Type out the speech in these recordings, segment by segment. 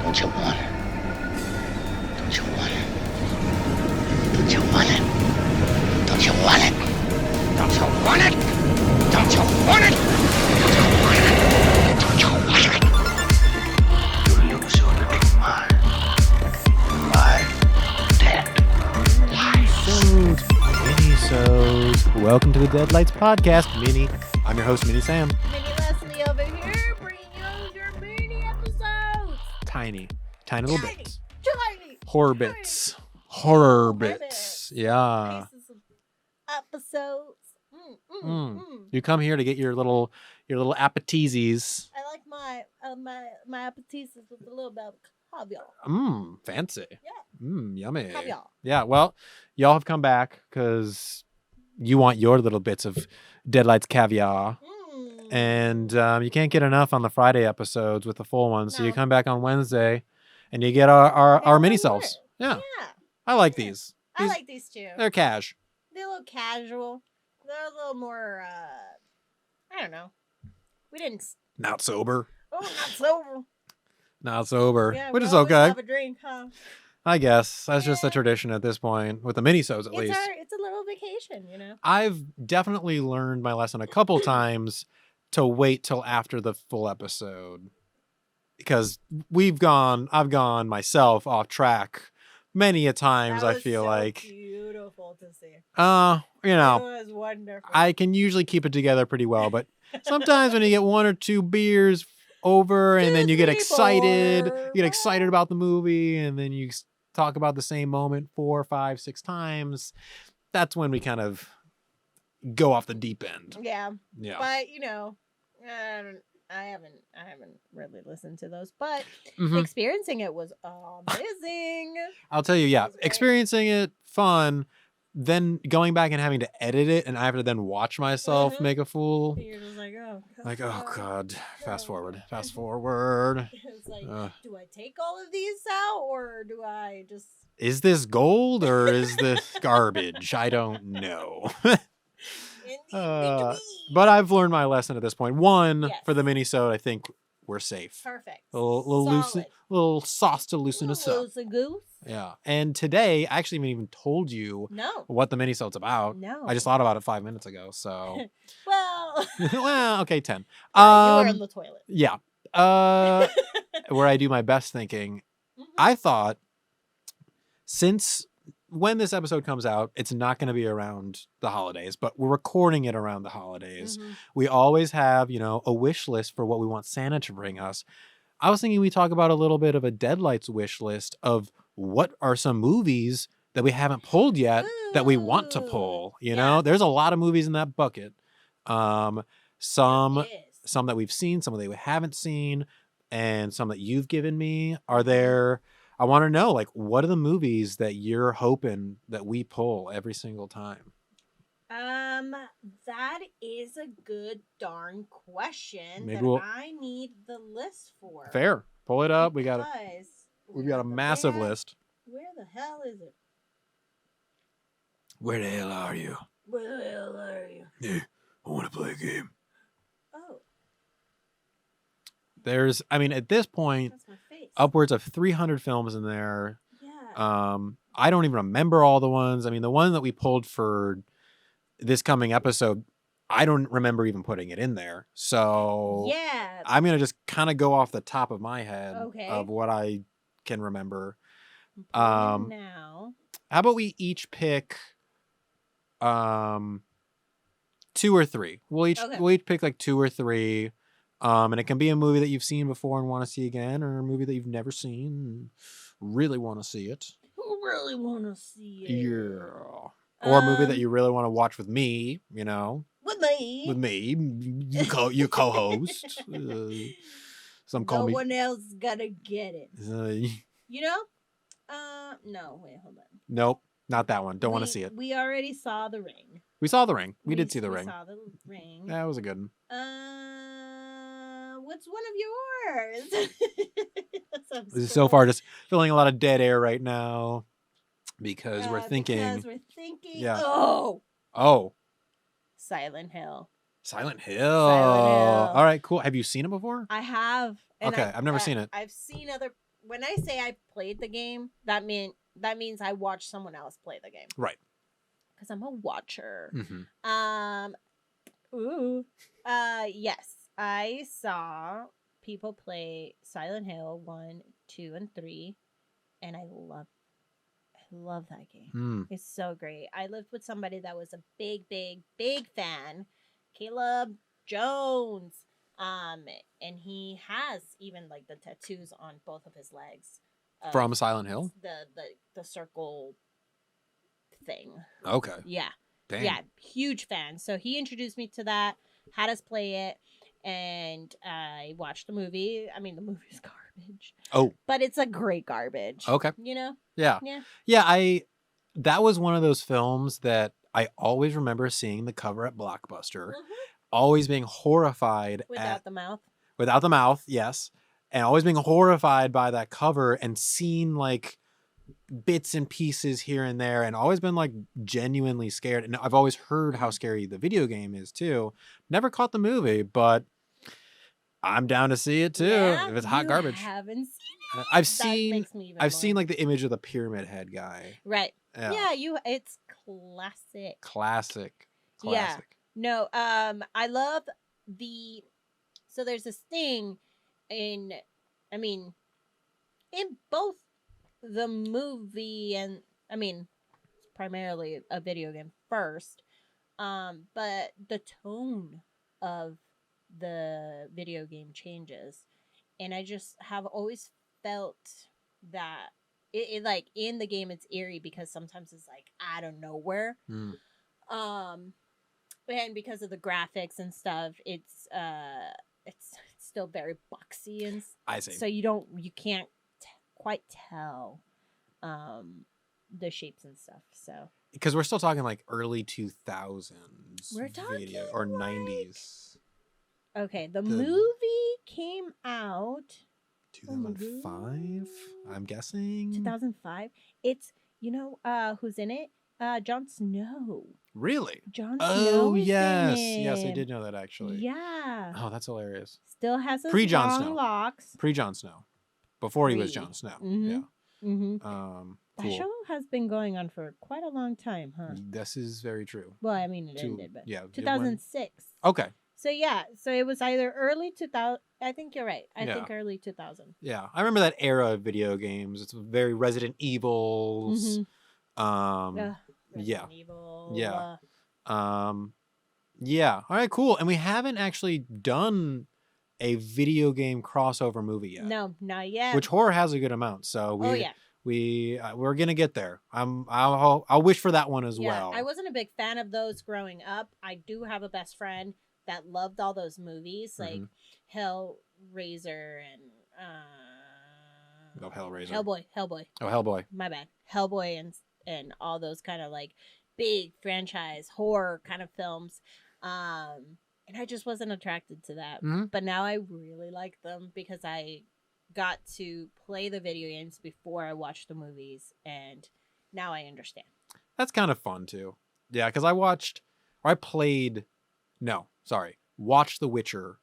Don't you want it? Don't you want it? Don't you want it? Don't you want it? Don't you want it? Don't you want it? Don't you want it? You lose your little mind. 5, 10. Minisode. Welcome to the Deadlights podcast, Mini. I'm your host, Mini Sam. Mini Leslie over here, bringing you your mini episodes. Tiny little bits. Tiny. Horror bits. Horror bits. Yeah. Pieces of episodes. You come here to get your little appetizes. I like my appetizers with a little bit of caviar. Fancy. Yeah. Yummy. Caviar. Yeah, well, y'all have come back because you want your little bits of Deadlights caviar. And you can't get enough on the Friday episodes with the full ones. So you No. come back on Wednesday and you get our mini-selves. Yeah. Yeah. I like these. I like these too. They're cash. They're a little casual. They're a little more, I don't know. We didn't. Not sober. Oh, not sober. Not sober. Yeah, which we is always okay. Have a drink, huh? I guess. That's just the Yeah. tradition at this point. With the mini-sodes at least. It's a little vacation, you know? I've definitely learned my lesson a couple times to wait till after the full episode. Because I've gone myself off track many a times, That I was feel so like. beautiful to see. You know, It was wonderful. I can usually keep it together pretty well, but sometimes when you get 1 or 2 beers over and then you get 2, 3, excited, 4. about the movie and then you talk about the same moment 4, 5, 6 times, that's when we kind of go off the deep end. Yeah, Yeah. but you know, I haven't really listened to those, but Mhm. experiencing it was amazing. I'll tell you, yeah, It was great. experiencing it, fun, then going back and having to edit it and I have to then watch myself Mhm. make a fool. You're just like, oh God, fast no. forward. It's like, Uh. do I take all of these out or do I just? Is this gold or is this garbage? I don't know. But I've learned my lesson at this point. One, Yes. for the mini-sode, I think we're safe. Perfect. A little Solid. little sauce to loosen us up. Loosey goose. Yeah. And today, I actually haven't even told you No. what the mini-sode's about. No. I just thought about it 5 minutes ago. So, Well, well, okay, 10. you were in the toilet. Yeah. Where I do my best thinking. Mhm. I thought since when this episode comes out, it's not going to be around the holidays, but we're recording it around the holidays. Mhm. We always have, a wish list for what we want Santa to bring us. I was thinking we talk about a little bit of a Deadlights wish list of what are some movies that we haven't pulled yet that we want to Ooh, pull. yeah. There's a lot of movies in that bucket. Some Yes. that we've seen, some that we haven't seen, and some that you've given me. Are Mm-hmm. there? I want to know, like, what are the movies that you're hoping that we pull every single time? That is a good darn question Maybe that we'll- I need the list for. Fair. Pull it up. We've got Because a massive where- list. Where the hell is it? Where the hell are you? Where the hell are you? Yeah, I want to play a game. Oh, There's, at this point, that's my face. upwards of 300 films in there. Yeah. I don't even remember all the ones. The one that we pulled for this coming episode, I don't remember even putting it in there. So Yeah. I'm going to just kind of go off the top of my head Okay. of what I can remember. I'm pulling it now. How about we each pick 2 or 3? We'll each pick like 2 or 3. And it can be a movie that you've seen before and want to see again, or a movie that you've never seen and really want to see it. Who really want to see it? Yeah. Or a movie that you really want to watch with me, With me. with me, you co-host. Some call no me. one else is gonna get it. You know? No, wait, hold on. Nope, not that one. Don't want to see it. We already saw The Ring. We saw The Ring. We did see The we Ring. saw The Ring. That was a good one. What's one of yours? So far, just feeling a lot of dead air right now because we're thinking. Yeah. Oh. Silent Hill. Silent Hill. Silent Hill. All right, cool. Have you seen it before? I have. Okay, I've never seen it. I've seen other. when I say I played the game, that means I watched someone else play the game. Right. Because I'm a watcher. Mm-hmm. Yes, I saw people play Silent Hill 1, 2, and 3, and I love that game. Mm. It's so great. I lived with somebody that was a big fan, Caleb Jones. And he has even like the tattoos on both of his legs. From Silent Hill? The circle thing. Okay. Yeah. Dang. Yeah, huge fan. So he introduced me to that, had us play it, and I watched the movie. I mean, the movie's garbage. Oh. But it's a great garbage. Okay. You know? Yeah. Yeah. Yeah, that was one of those films that I always remember seeing the cover at Blockbuster, always being horrified Without the mouth. Without the mouth, yes. And always being horrified by that cover and seeing like bits and pieces here and there, and always been like genuinely scared. And I've always heard how scary the video game is too. Never caught the movie, but I'm down to see it too. Yeah, if it's hot garbage. Haven't seen it. I've That seen like the image of the pyramid head guy. Right. Yeah. It's classic. Classic. Yeah. No, I love so there's this thing in both the movie and it's primarily a video game first, but the tone of the video game changes, and I just have always felt that it like in the game it's eerie because sometimes it's like out of nowhere. And because of the graphics and stuff, it's still very boxy, and I see. so you can't quite tell the shapes and stuff. So because we're still talking like early 2000s, we're talking video or 90s. Okay, the movie came out 2005. I'm guessing 2005. It's who's in it? Jon Snow. Really? Jon Snow. Oh is yes, in it. yes, I did know that actually. Yeah. Oh, that's hilarious. Still has his Pre-Jon long Snow. locks. Pre-Jon Snow. Before he was Jon Snow. Mm-hmm. Yeah. Mm-hmm. That Cool. show has been going on for quite a long time, huh? This is very true. Well, I mean, it ended, but yeah, 2006. Okay. So yeah, so it was either early 2000. I think you're right. I think early 2000. Yeah, I remember that era of video games. It's very Resident Evils. Resident Yeah. Evil. Yeah. Yeah. All right, cool. And we haven't actually done a video game crossover movie yet. No, not yet. Which horror has a good amount. So we're gonna get there. I'll wish for that one as well. I wasn't a big fan of those growing up. I do have a best friend that loved all those movies, like Hellraiser and Hellraiser. Hellboy. Oh, Hellboy. My bad. Hellboy and all those kind of like big franchise horror kind of films. And I just wasn't attracted to that. But now I really like them because I got to play the video games before I watched the movies, and now I understand. That's kind of fun too. Yeah, because watched The Witcher,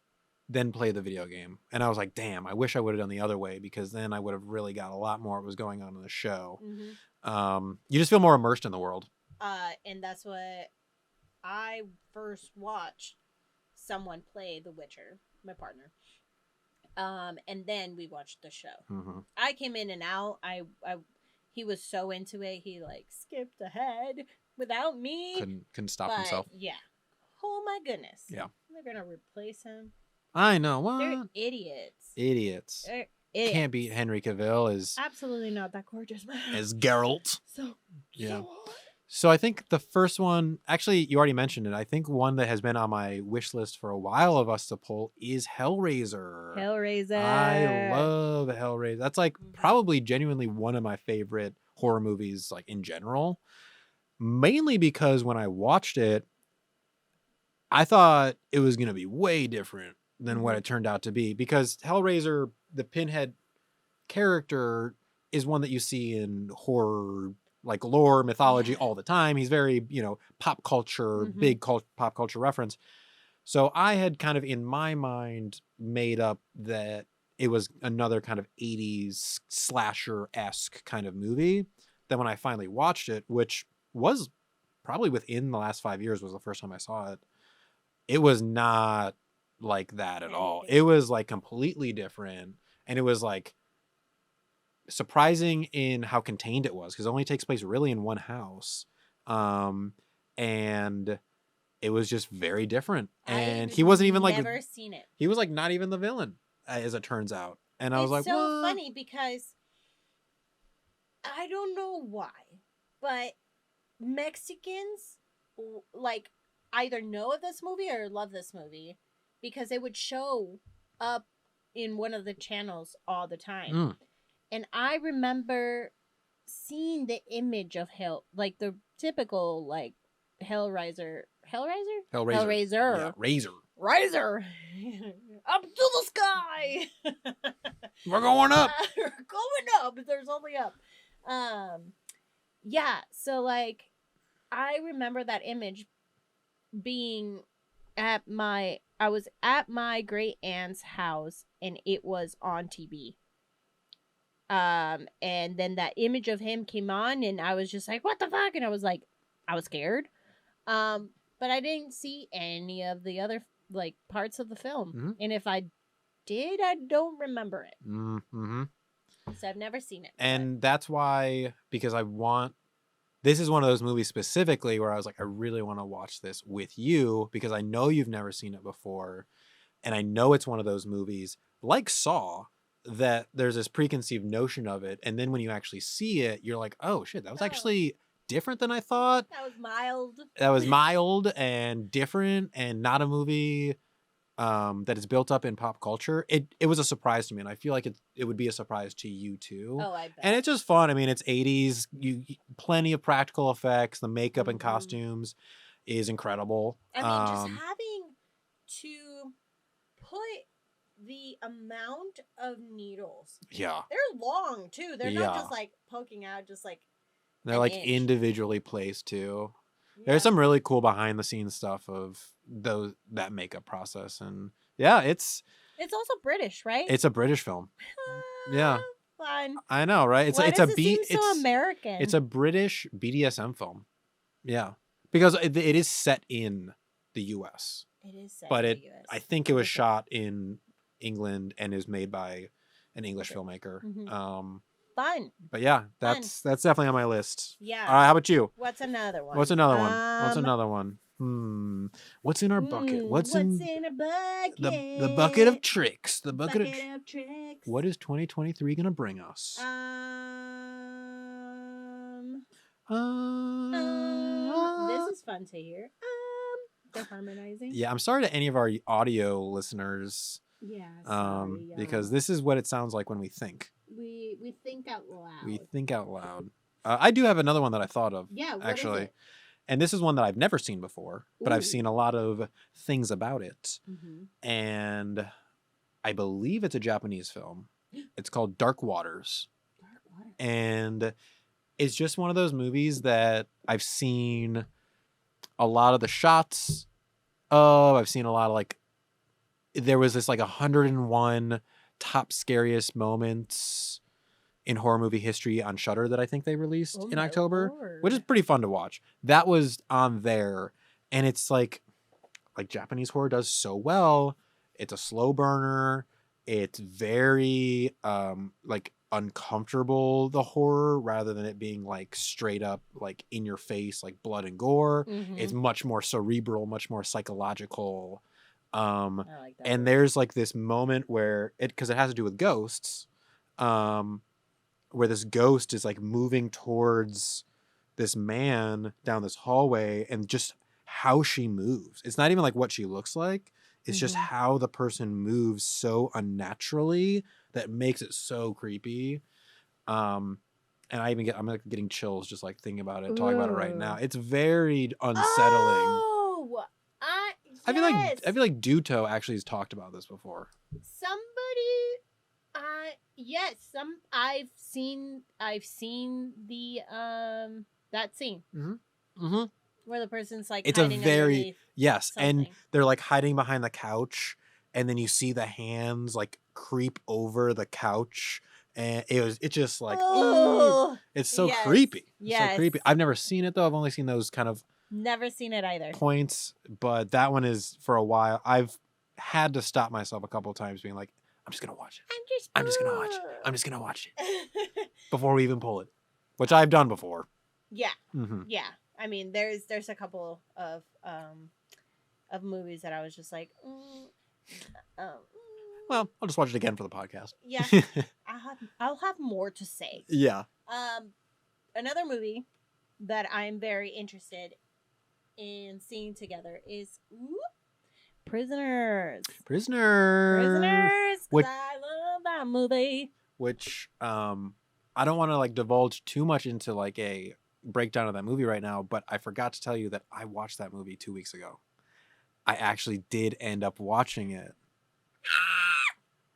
then play the video game. And I was like, damn, I wish I would have done the other way, because then I would have really got a lot more what was going on in the show. You just feel more immersed in the world. And that's what I first watched someone play The Witcher, my partner. And then we watched the show. I came in and out. He was so into it. He like skipped ahead without me. Couldn't stop himself. Yeah. Oh my goodness. Yeah. They're gonna replace him. I know. What? They're idiots. They're idiots. Can't beat Henry Cavill as absolutely not that gorgeous man. As Geralt. So hot. So I think the first one, actually, you already mentioned it. I think one that has been on my wish list for a while of us to pull is Hellraiser. I love Hellraiser. That's like probably genuinely one of my favorite horror movies, like in general. Mainly because when I watched it, I thought it was going to be way different than what it turned out to be. Because Hellraiser, the Pinhead character, is one that you see in horror, like lore, mythology all the time. He's very, pop culture, big pop culture reference. So I had kind of in my mind made up that it was another kind of 80s slasher-esque kind of movie. Then when I finally watched it, which was probably within the last 5 years was the first time I saw it, it was not like that at all. It was like completely different. And it was like surprising in how contained it was, because it only takes place really in one house. And it was just very different. And he wasn't even like, never seen it. he was like not even the villain, as it turns out. And I was like, it's so what? funny because I don't know why, but Mexicans like either know of this movie or love this movie because it would show up in one of the channels all the time. And I remember seeing the image of hell, like the typical like Hellraiser. Yeah, Riser. Up to the sky. We're going up. We're going up. There's only up. Yeah, so like I remember that image being I was at my great aunt's house and it was on TV. And then that image of him came on and I was just like, what the fuck? And I was like, I was scared. But I didn't see any of the other like parts of the film. And if I did, I don't remember it. So I've never seen it. And that's why, because this is one of those movies specifically where I was like, I really want to watch this with you because I know you've never seen it before. And I know it's one of those movies like Saw that there's this preconceived notion of it. And then when you actually see it, you're like, oh shit, that was actually different than I thought. That was mild. That was mild and different and not a movie that is built up in pop culture. It was a surprise to me, and I feel like it would be a surprise to you too. Oh, I bet. And it's just fun. I mean, it's 80s. Plenty of practical effects. The makeup and costumes is incredible. I mean, just having to put the amount of needles. Yeah. They're long too. They're not just like poking out, just like they're like inch. individually placed too. Yeah. There's some really cool behind the scenes stuff of that makeup process, and yeah, it's also British, right? It's a British film. Yeah. Fun. I know, right? It's Why it's does a it seem so American. It's a British BDSM film. Yeah, because it is set in the U.S. It is set but in the U.S. I think it was shot in England and is made by an English filmmaker. Fun. But yeah, that's definitely on my list. Yeah. All right, how about you? What's another one? What's another one? What's in our bucket? What's in a bucket? The bucket of tricks. The bucket of tricks. What is 2023 gonna bring us? This is fun to hear. They're harmonizing. Yeah, I'm sorry to any of our audio listeners. Yeah. Sorry, because this is what it sounds like when we think. We think out loud. We think out loud. I do have another one that I thought of. Yeah, what actually. Is it? And this is one that I've never seen before, but I've seen a lot of things about it. And I believe it's a Japanese film. It's called Dark Waters. And it's just one of those movies that I've seen a lot of the shots of. I've seen a lot of like, there was this like 101 top scariest moments in horror movie history on Shudder that I think they released in October, which is pretty fun to watch. That was on there, and it's like Japanese horror does so well. It's a slow burner. It's very like uncomfortable, the horror, rather than it being like straight up like in your face like blood and gore. It's much more cerebral, much more psychological. I like that. And there's like this moment where because it has to do with ghosts, where this ghost is like moving towards this man down this hallway, and just how she moves. It's not even like what she looks like. It's just how the person moves so unnaturally that makes it so creepy. And I'm like getting chills just like thinking about it, talking about it right now. It's very unsettling. I feel like Duto actually has talked about this before. I've seen the that scene. Where the person's like it's hiding a very underneath yes, something. and they're like hiding behind the couch, and then you see the hands like creep over the couch, and it's just like, Oh, it's so yes, creepy. It's yes. so creepy. I've never seen it though. I've only seen those kind of never seen it either. points, but that one is for a while. I've had to stop myself a couple of times being like, I'm just gonna watch it. I'm just gonna watch it. I'm just gonna watch it before we even pull it, which I've done before. Yeah, Mm-hmm. yeah. I mean, there's a couple of movies that I was just like, Well, I'll just watch it again for the podcast. yeah. I'll have more to say. Yeah. Another movie that I'm very interested in seeing together is Prisoners. Which, I love that movie. Which I don't want to like divulge too much into like a breakdown of that movie right now, but I forgot to tell you that I watched that movie 2 weeks ago. I actually did end up watching it.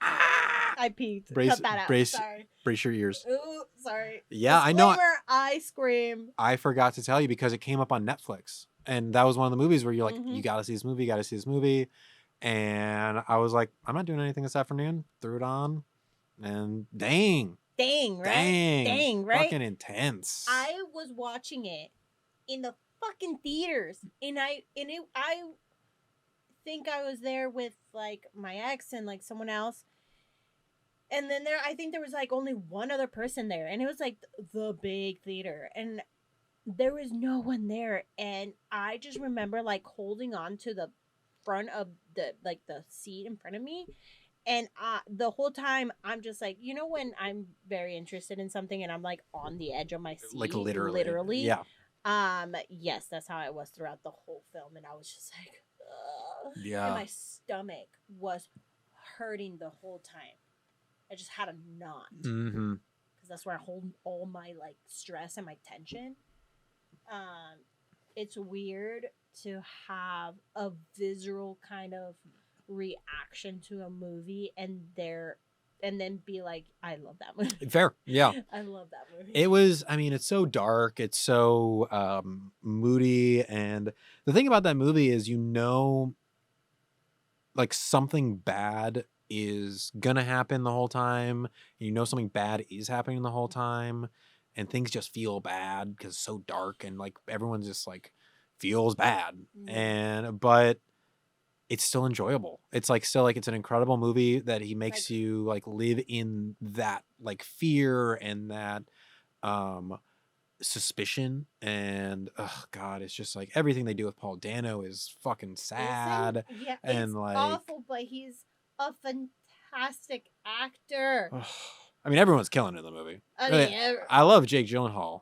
I peeked. Cut that out. Sorry. Brace your ears. Ooh, sorry. Yeah, I know. I scream. I forgot to tell you because it came up on Netflix, and that was one of the movies where you're like, Mhm. you gotta see this movie, you gotta see this movie. And I was like, I'm not doing anything this afternoon. Threw it on, and dang, Dang, right? fucking intense. I was watching it in the fucking theaters, and I think I was there with like my ex and like someone else, and then I think there was like only one other person there, and it was like the big theater, and there was no one there, and I just remember like holding on to the front of the seat in front of me, and the whole time I'm just like, you know, when I'm very interested in something and I'm like on the edge of my seat, like literally. Yeah. Yes, that's how I was throughout the whole film, and I was just like, ugh. Yeah. And my stomach was hurting the whole time. I just had a knot Mm-hmm. because that's where I hold all my like stress and my tension. It's weird to have a visceral kind of reaction to a movie and then be like, I love that movie. Fair. Yeah. I love that movie. It was, I mean, it's so dark, it's so moody, and the thing about that movie is, you know, like something bad is gonna happen the whole time, you know, something bad is happening the whole time, and things just feel bad because it's so dark, and like everyone's just like feels bad. But it's still enjoyable. It's like still like it's an incredible movie that he makes Like- you like live in that like fear and that suspicion, and oh god, it's just like everything they do with Paul Dano is fucking sad. Yeah, and it's like awful, but he's a fantastic actor. I mean, everyone's killing it in the movie. I Really, mean, I love Jake Gyllenhaal.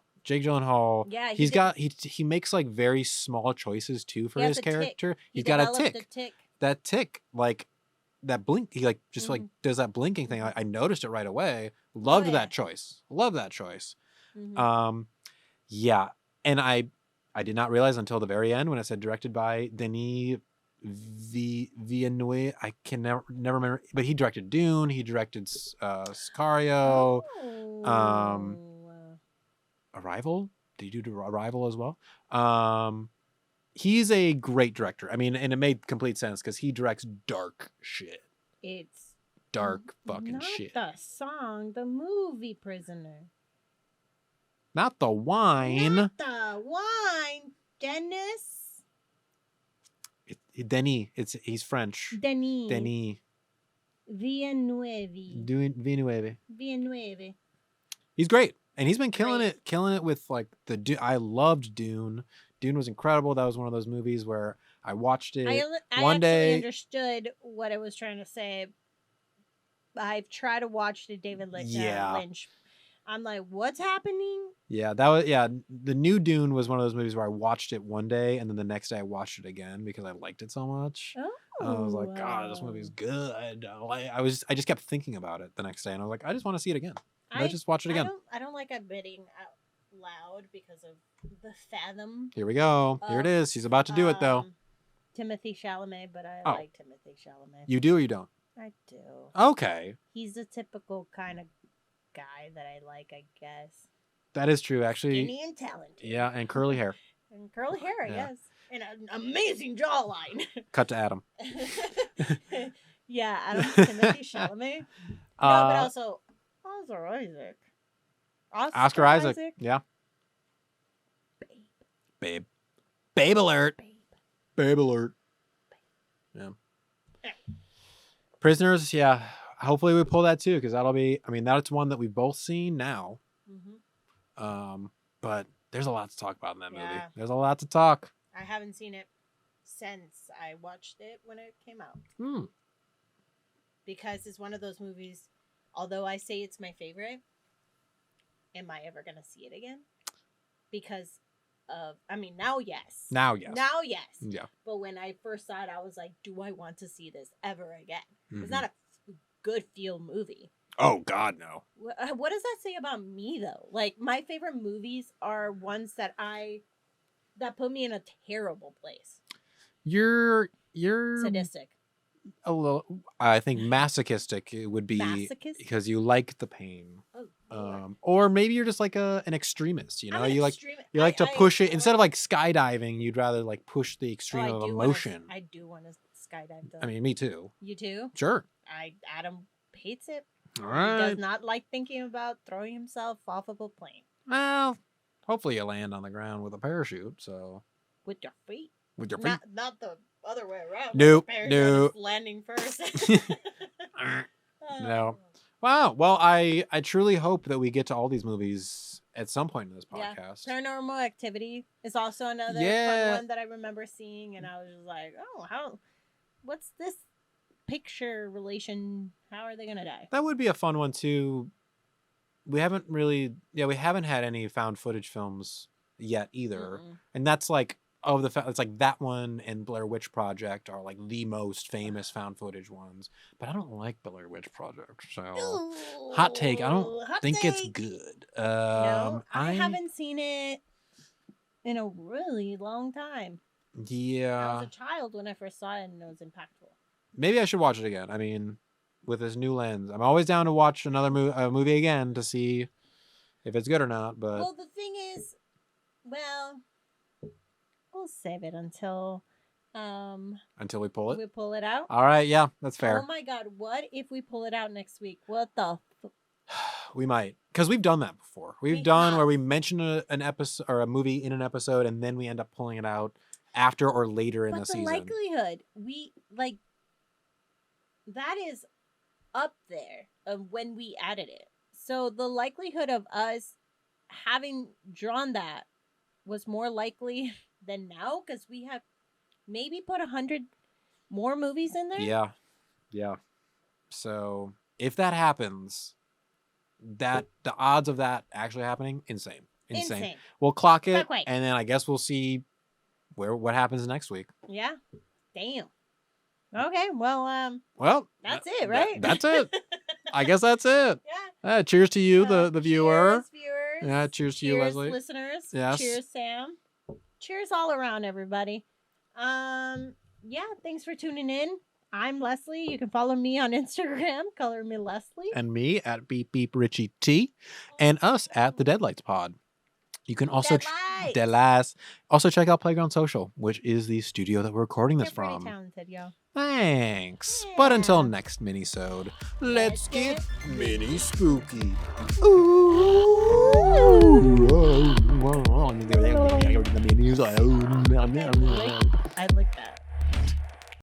Yeah, he makes like very small choices too for He has his a tick. character. he He's got a developed tick. a tick. That tick, like that blink, he like just like Mhm. does that blinking thing. I noticed it right away. Loved yeah. that choice. Love that choice. Mhm. Yeah, and I did not realize until the very end when it said directed by Denis Villeneuve. I can never remember, but he directed Dune. He directed Sicario, Oh. Arrival. Did you do Arrival as well? He's a great director. I mean, and it made complete sense because he directs dark shit. It's Dark fucking not shit. the song, the movie Prisoner. Not the wine. Not the wine, Dennis. Denis. He's French. Denis. Denis. Villeneuve. Villeneuve. He's great, and he's been killing it with like I loved Dune. Dune was incredible. That was one of those movies where I watched it I one actually day. understood what it was trying to say. I've tried to watch the David Lynch. I'm like, what's happening? Yeah, the new Dune was one of those movies where I watched it one day and then the next day I watched it again because I liked it so much. Oh, I was like, God, this movie's good. I just kept thinking about it the next day and I was like, I just want to see it again. Let's just watch it again. I don't like admitting out loud because of the fathom. Here we go. Here it is. She's about to do it though. Timothy Chalamet, but I Oh. like Timothy Chalamet. You do or you don't? I do. Okay. He's the typical kind of guy that I like, I guess. That is true, actually. Skinny and talented. Yeah, and curly hair. And curly hair, I Yeah. guess. And an amazing jawline. Cut to Adam. Yeah, Timothy Chalamet. No, but also Oscar Isaac. Oscar Isaac. Yeah. Babe. Babe alert. Babe alert. Yeah. Prisoners, yeah. Hopefully we pull that too, because that'll be, I mean, that's one that we've both seen now. But there's a lot to talk about in that movie. There's a lot to talk. I haven't seen it since I watched it when it came out. Because it's one of those movies, although I say it's my favorite, am I ever going to see it again? Because of, I mean, now yes. Now yes. Yeah. But when I first saw it, I was like, do I want to see this ever again? It's not a good feel movie. Oh, God, no. What does that say about me, though? Like, my favorite movies are ones that put me in a terrible place. You're sadistic. A little, I think masochistic it would be because you like the pain. Or maybe you're just like an extremist, you know, you like to push it instead of like skydiving. You'd rather like push the extreme of emotion. I do want to skydive though. I mean, me too. You too? Sure. Adam hates it. All right. He does not like thinking about throwing himself off of a plane. Well, hopefully you land on the ground with a parachute. So with your feet. With your feet. Not the other way around. Nope. Landing first. No. Wow. Well, I truly hope that we get to all these movies at some point in this podcast. Yeah. Paranormal Activity is also another fun one that I remember seeing, and I was just like, oh, what's this picture relation? How are they gonna die? That would be a fun one too. We haven't had any found footage films yet either, and that's like. It's like that one and Blair Witch Project are like the most famous found footage ones, but I don't like Blair Witch Project. So hot take, I don't think it's good. No, I haven't seen it in a really long time. Yeah, I was a child when I first saw it, and it was impactful. Maybe I should watch it again. I mean, with this new lens, I'm always down to watch another movie again to see if it's good or not. But well, the thing is, we'll save it until we pull it. We pull it out. All right, yeah, that's fair. Oh my God, what if we pull it out next week? What the? We might, because we've done that before. We've done where we mention an episode or a movie in an episode, and then we end up pulling it out after or later in the season. But the likelihood that is up there of when we added it. So the likelihood of us having drawn that was more likely than now, because we have maybe put 100 more movies in there. Yeah. So if that happens, that the odds of that actually happening, insane. We'll clock it, and then I guess we'll see what happens next week. Yeah. Damn. Okay. Well, that's it, right? That's it. I guess that's it. Yeah. Cheers to you, the viewer. Cheers, viewers. Yeah. Cheers to you, Leslie. Listeners. Yes. Cheers, Sam. Cheers all around, everybody. Yeah. Thanks for tuning in. I'm Leslie. You can follow me on Instagram, color me Leslie, and me at Beep Beep Richie T, and us at the Deadlights Pod. You can also also check out Playground Social, which is the studio that we're recording this from. Pretty talented, yo. Thanks. Yeah. But until next minisode, let's get mini spooky. Ooh. I like that.